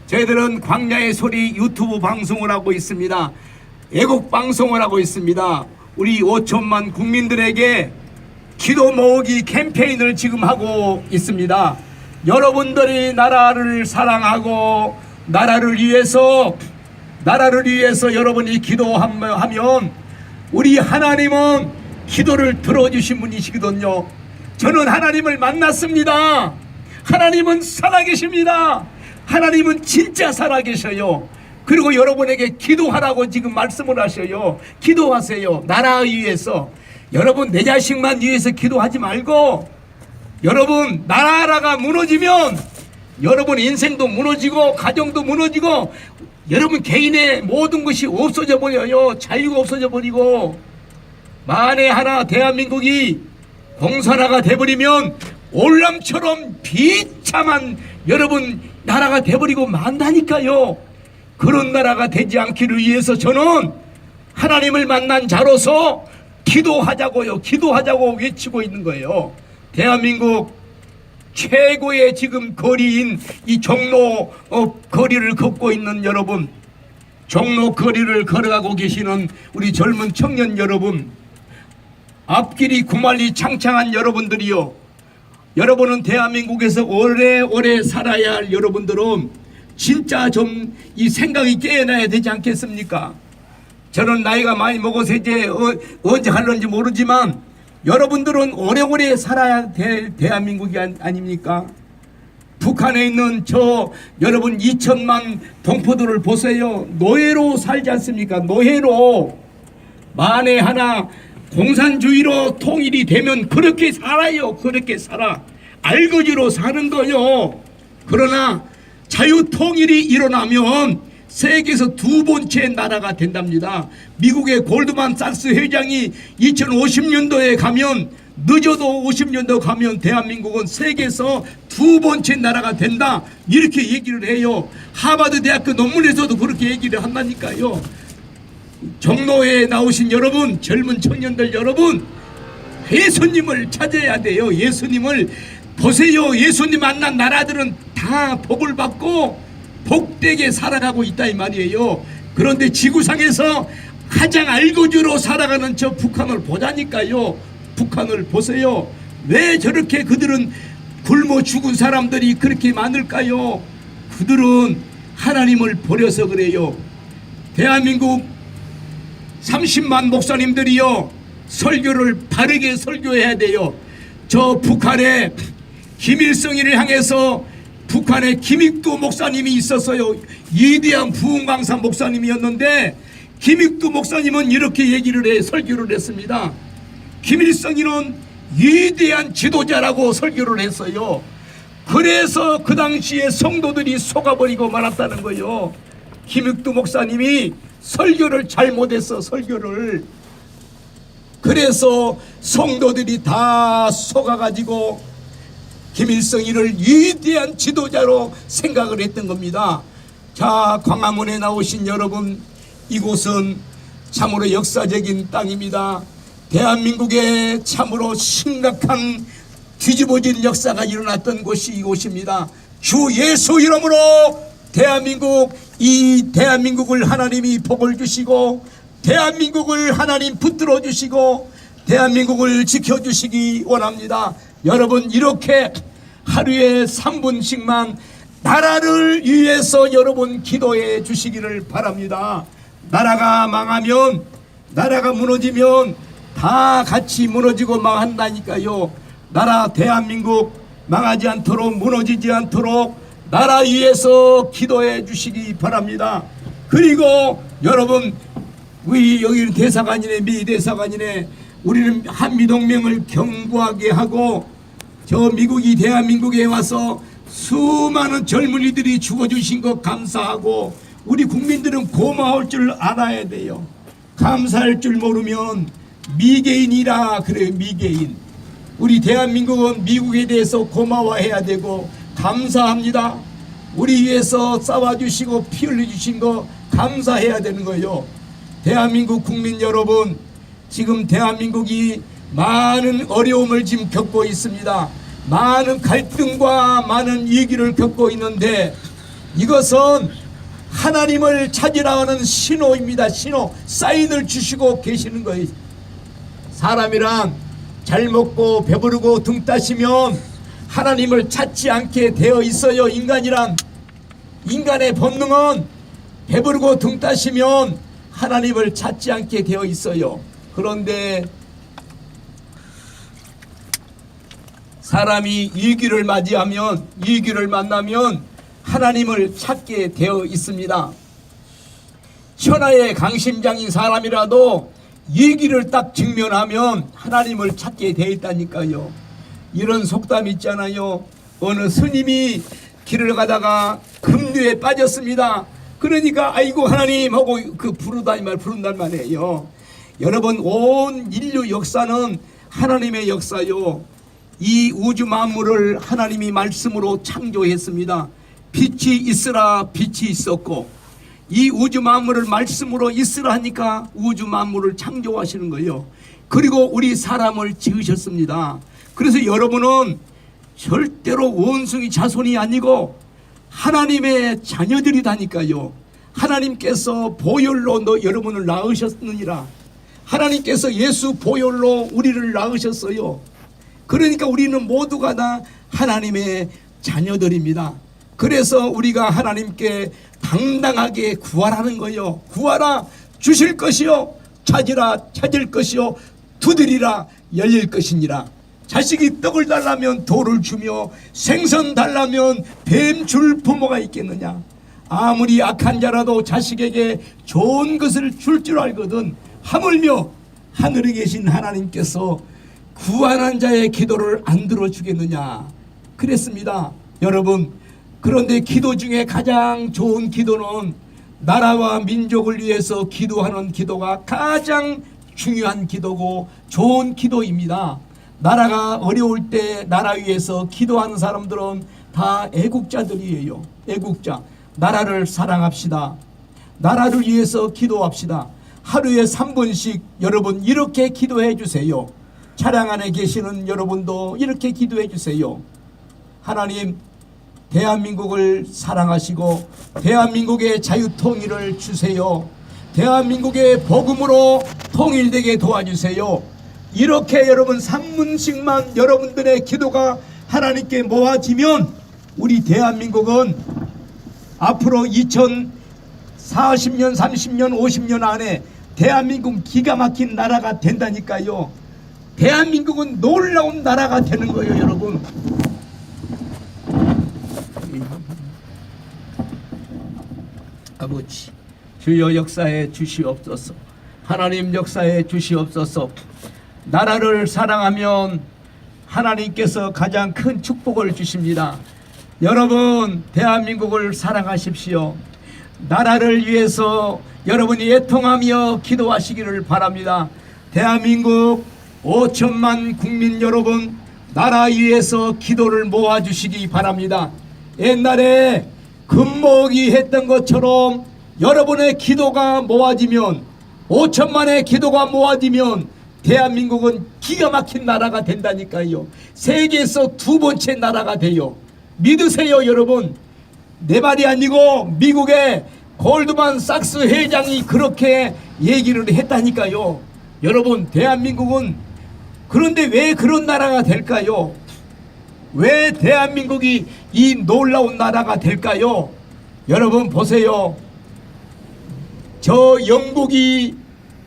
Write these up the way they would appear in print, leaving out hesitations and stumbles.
저희들은 광야의 소리 유튜브 방송을 하고 있습니다. 애국 방송을 하고 있습니다. 우리 5천만 국민들에게 기도 모으기 캠페인을 지금 하고 있습니다. 여러분들이 나라를 사랑하고 나라를 위해서 여러분이 기도하면 우리 하나님은 기도를 들어주신 분이시거든요. 저는 하나님을 만났습니다. 하나님은 살아계십니다. 하나님은 진짜 살아계셔요. 그리고 여러분에게 기도하라고 지금 말씀을 하셔요. 기도하세요. 나라 위해서. 여러분 내 자식만 위해서 기도하지 말고, 여러분 나라가 무너지면 여러분 인생도 무너지고 가정도 무너지고 여러분 개인의 모든 것이 없어져 버려요. 자유가 없어져 버리고, 만에 하나 대한민국이 공산화가 돼버리면 올람처럼 비참한 여러분 나라가 돼버리고 만다니까요. 그런 나라가 되지 않기를 위해서 저는 하나님을 만난 자로서 기도하자고요. 기도하자고 외치고 있는 거예요. 대한민국 최고의 지금 거리인 이 종로 거리를 걷고 있는 여러분, 종로 거리를 걸어가고 계시는 우리 젊은 청년 여러분, 앞길이 구말리 창창한 여러분들이요, 여러분은 대한민국에서 오래오래 살아야 할 여러분들은 진짜 좀 이 생각이 깨어나야 되지 않겠습니까? 저는 나이가 많이 먹어서 이제 언제 할런지 모르지만 여러분들은 오래오래 살아야 될 대한민국이 아닙니까? 북한에 있는 저 여러분 2천만 동포들을 보세요. 노예로 살지 않습니까? 노예로. 만에 하나 공산주의로 통일이 되면 그렇게 살아요. 그렇게 살아. 알거지로 사는 거요. 그러나 자유통일이 일어나면 세계에서 두 번째 나라가 된답니다. 미국의 골드만삭스 회장이 2050년도에 가면, 늦어도 50년도 가면 대한민국은 세계에서 두 번째 나라가 된다, 이렇게 얘기를 해요. 하버드 대학교 논문에서도 그렇게 얘기를 한다니까요. 종로에 나오신 여러분, 젊은 청년들 여러분, 예수님을 찾아야 돼요. 예수님을 보세요. 예수님 만난 나라들은 다 복을 받고 복되게 살아가고 있다 이 말이에요. 그런데 지구상에서 가장 알거지로 살아가는 저 북한을 보자니까요. 북한을 보세요. 왜 저렇게 그들은 굶어 죽은 사람들이 그렇게 많을까요? 그들은 하나님을 버려서 그래요. 대한민국 30만 목사님들이요, 설교를 바르게 설교해야 돼요. 저 북한에 김일성이를 향해서 북한에 김익두 목사님이 있었어요. 위대한 부흥강사 목사님이었는데 김익두 목사님은 이렇게 얘기를 해 설교를 했습니다. 김일성이는 위대한 지도자라고 설교를 했어요. 그래서 그 당시에 성도들이 속아버리고 말았다는 거예요. 김익두 목사님이 설교를 잘못했어. 설교를. 그래서 성도들이 다 속아가지고 김일성이를 위대한 지도자로 생각을 했던 겁니다. 자, 광화문에 나오신 여러분, 이곳은 참으로 역사적인 땅입니다. 대한민국에 참으로 심각한 뒤집어진 역사가 일어났던 곳이 이곳입니다. 주 예수 이름으로 이 대한민국을 하나님이 복을 주시고, 대한민국을 하나님 붙들어 주시고, 대한민국을 지켜주시기 원합니다. 여러분, 이렇게 하루에 3분씩만 나라를 위해서 여러분 기도해 주시기를 바랍니다. 나라가 망하면, 나라가 무너지면 다 같이 무너지고 망한다니까요. 나라 대한민국 망하지 않도록, 무너지지 않도록 나라 위해서 기도해 주시기 바랍니다. 그리고 여러분, 우리 여기는 대사관이네, 미 대사관이네, 우리는 한미동맹을 견고하게 하고, 저 미국이 대한민국에 와서 수많은 젊은이들이 죽어주신 것 감사하고, 우리 국민들은 고마울 줄 알아야 돼요. 감사할 줄 모르면 미개인이라 그래요. 미개인. 우리 대한민국은 미국에 대해서 고마워해야 되고 감사합니다. 우리 위해서 싸워주시고 피 흘려주신 거 감사해야 되는 거예요. 대한민국 국민 여러분, 지금 대한민국이 많은 어려움을 지금 겪고 있습니다. 많은 갈등과 많은 위기를 겪고 있는데 이것은 하나님을 찾으라 하는 신호입니다. 신호, 사인을 주시고 계시는 거예요. 사람이란 잘 먹고 배부르고 등 따시면 하나님을 찾지 않게 되어 있어요. 인간의 본능은 배부르고 등 따시면 하나님을 찾지 않게 되어 있어요. 그런데 사람이 위기를 맞이하면, 위기를 만나면 하나님을 찾게 되어 있습니다. 천하의 강심장인 사람이라도 위기를 딱 직면하면 하나님을 찾게 되어 있다니까요. 이런 속담 있잖아요. 어느 스님이 길을 가다가 급류에 빠졌습니다. 그러니까 아이고 하나님 하고 부른단 말이에요. 여러분, 온 인류 역사는 하나님의 역사요. 이 우주 만물을 하나님이 말씀으로 창조했습니다. 빛이 있으라 빛이 있었고, 이 우주 만물을 말씀으로 있으라 하니까 우주 만물을 창조하시는 거예요. 그리고 우리 사람을 지으셨습니다. 그래서 여러분은 절대로 원숭이 자손이 아니고 하나님의 자녀들이다니까요. 하나님께서 보혈로 여러분을 낳으셨느니라. 하나님께서 예수 보혈로 우리를 낳으셨어요. 그러니까 우리는 모두가 다 하나님의 자녀들입니다. 그래서 우리가 하나님께 당당하게 구하라는 거요. 구하라 주실 것이요, 찾으라 찾을 것이요, 두드리라 열릴 것이니라. 자식이 떡을 달라면 돌을 주며 생선 달라면 뱀 줄 부모가 있겠느냐. 아무리 악한 자라도 자식에게 좋은 것을 줄 줄 알거든 하물며 하늘에 계신 하나님께서 구하는 자의 기도를 안 들어주겠느냐 그랬습니다. 여러분, 그런데 기도 중에 가장 좋은 기도는 나라와 민족을 위해서 기도하는 기도가 가장 중요한 기도고 좋은 기도입니다. 나라가 어려울 때 나라 위해서 기도하는 사람들은 다 애국자들이에요. 애국자. 나라를 사랑합시다. 나라를 위해서 기도합시다. 하루에 3번씩 여러분 이렇게 기도해 주세요. 차량 안에 계시는 여러분도 이렇게 기도해 주세요. 하나님, 대한민국을 사랑하시고 대한민국의 자유통일을 주세요. 대한민국의 복음으로 통일되게 도와주세요. 이렇게 여러분 3문씩만 여러분들의 기도가 하나님께 모아지면 우리 대한민국은 앞으로 2040년, 30년, 50년 안에 대한민국 기가 막힌 나라가 된다니까요. 대한민국은 놀라운 나라가 되는 거예요, 여러분. 아버지, 주여 역사에 주시옵소서. 하나님 역사에 주시옵소서. 나라를 사랑하면 하나님께서 가장 큰 축복을 주십니다. 여러분, 대한민국을 사랑하십시오. 나라를 위해서 여러분이 애통하며 기도하시기를 바랍니다. 대한민국 5천만 국민 여러분, 나라 위해서 기도를 모아주시기 바랍니다. 옛날에 금목이 했던 것처럼 여러분의 기도가 모아지면, 5천만의 기도가 모아지면 대한민국은 기가 막힌 나라가 된다니까요. 세계에서 2번째 나라가 돼요. 믿으세요, 여러분. 내 말이 아니고 미국의 골드만 삭스 회장이 그렇게 얘기를 했다니까요. 여러분, 대한민국은 그런데 왜 그런 나라가 될까요? 왜 대한민국이 이 놀라운 나라가 될까요? 여러분 보세요. 저 영국이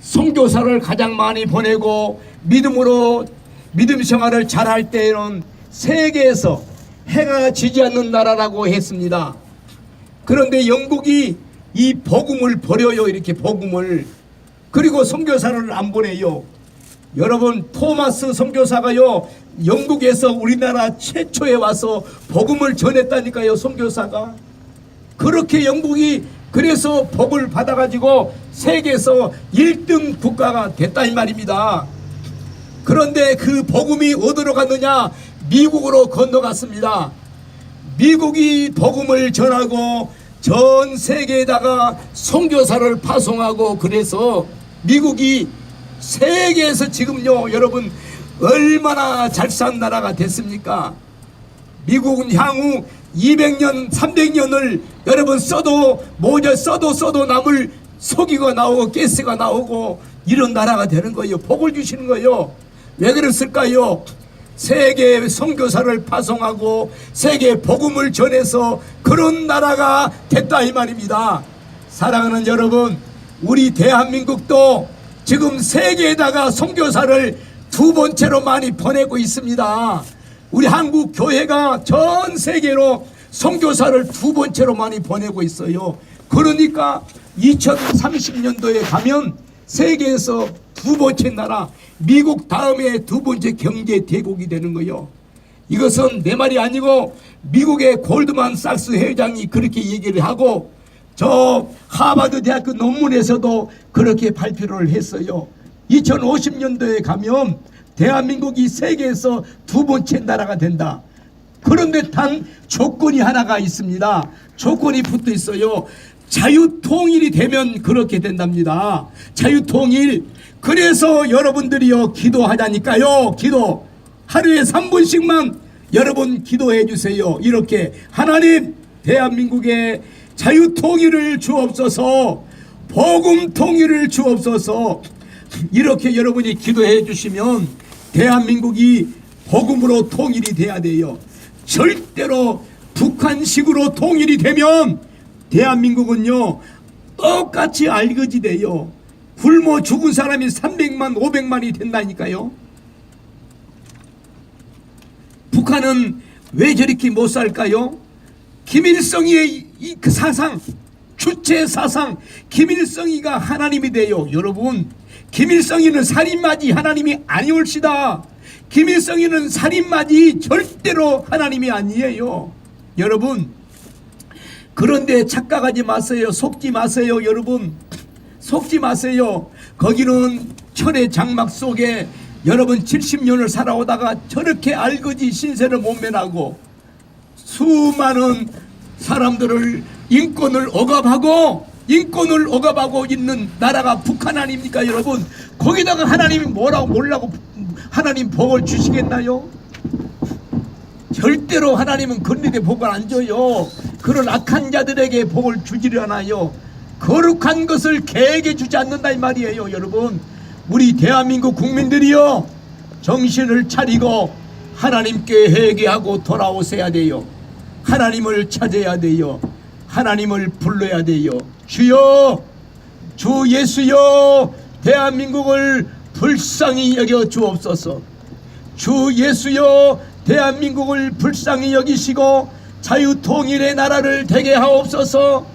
선교사를 가장 많이 보내고 믿음 생활을 잘할 때에는 세계에서 해가 지지 않는 나라라고 했습니다. 그런데 영국이 이 복음을 버려요. 이렇게 복음을. 그리고 선교사를 안 보내요. 여러분, 토마스 선교사가요, 영국에서 우리나라 최초에 와서 복음을 전했다니까요. 선교사가. 그렇게 영국이 그래서 복을 받아가지고 세계에서 1등 국가가 됐다 이 말입니다. 그런데 그 복음이 어디로 갔느냐? 미국으로 건너갔습니다. 미국이 복음을 전하고 전 세계에다가 선교사를 파송하고, 그래서 미국이 세계에서 지금요, 여러분 얼마나 잘 산 나라가 됐습니까? 미국은 향후 200년 300년을 여러분 써도 모자 써도 남을 속이가 나오고 가스가 나오고 이런 나라가 되는 거예요. 복을 주시는 거예요. 왜 그랬을까요? 세계 선교사를 파송하고 세계 복음을 전해서 그런 나라가 됐다 이 말입니다. 사랑하는 여러분, 우리 대한민국도 지금 세계에다가 선교사를 두 번째로 많이 보내고 있습니다. 우리 한국 교회가 전 세계로 선교사를 두 번째로 많이 보내고 있어요. 그러니까 2030년도에 가면 세계에서 두 번째 나라, 미국 다음에 두 번째 경제 대국이 되는 거예요. 이것은 내 말이 아니고 미국의 골드만삭스 회장이 그렇게 얘기를 하고 저 하버드 대학교 논문에서도 그렇게 발표를 했어요. 2050년도에 가면 대한민국이 세계에서 두 번째 나라가 된다. 그런데 단 조건이 하나가 있습니다. 조건이 붙어 있어요. 자유통일이 되면 그렇게 된답니다. 자유통일. 그래서 여러분들이요 기도하자니까요. 기도 하루에 3분씩만 여러분 기도해 주세요. 이렇게 하나님 대한민국에 자유통일을 주옵소서, 복음통일을 주옵소서. 이렇게 여러분이 기도해 주시면 대한민국이 복음으로 통일이 돼야 돼요. 절대로 북한식으로 통일이 되면 대한민국은요 똑같이 알거지돼요. 굶어 죽은 사람이 300만 500만이 된다니까요. 북한은 왜 저렇게 못 살까요? 김일성이의 그 사상, 주체 사상, 김일성이가 하나님이 돼요. 여러분, 김일성이는 살인마지 하나님이 아니올시다. 김일성이는 살인마지 절대로 하나님이 아니에요. 여러분, 그런데 착각하지 마세요. 속지 마세요. 여러분, 속지 마세요. 거기는 철의 장막 속에 여러분 70년을 살아오다가 저렇게 알거지 신세를 모면하고 수많은 사람들을 인권을 억압하고 있는 나라가 북한 아닙니까 여러분? 거기다가 하나님이 뭐라고 몰라고 하나님 복을 주시겠나요? 절대로 하나님은 그런 데 복을 안 줘요. 그런 악한 자들에게 복을 주지를 않아요. 거룩한 것을 개에게 주지 않는다 이 말이에요. 여러분, 우리 대한민국 국민들이요 정신을 차리고 하나님께 회개하고 돌아오셔야 돼요. 하나님을 찾아야 돼요. 하나님을 불러야 돼요. 주여, 주 예수여, 대한민국을 불쌍히 여겨 주옵소서. 주 예수여, 대한민국을 불쌍히 여기시고 자유통일의 나라를 되게 하옵소서.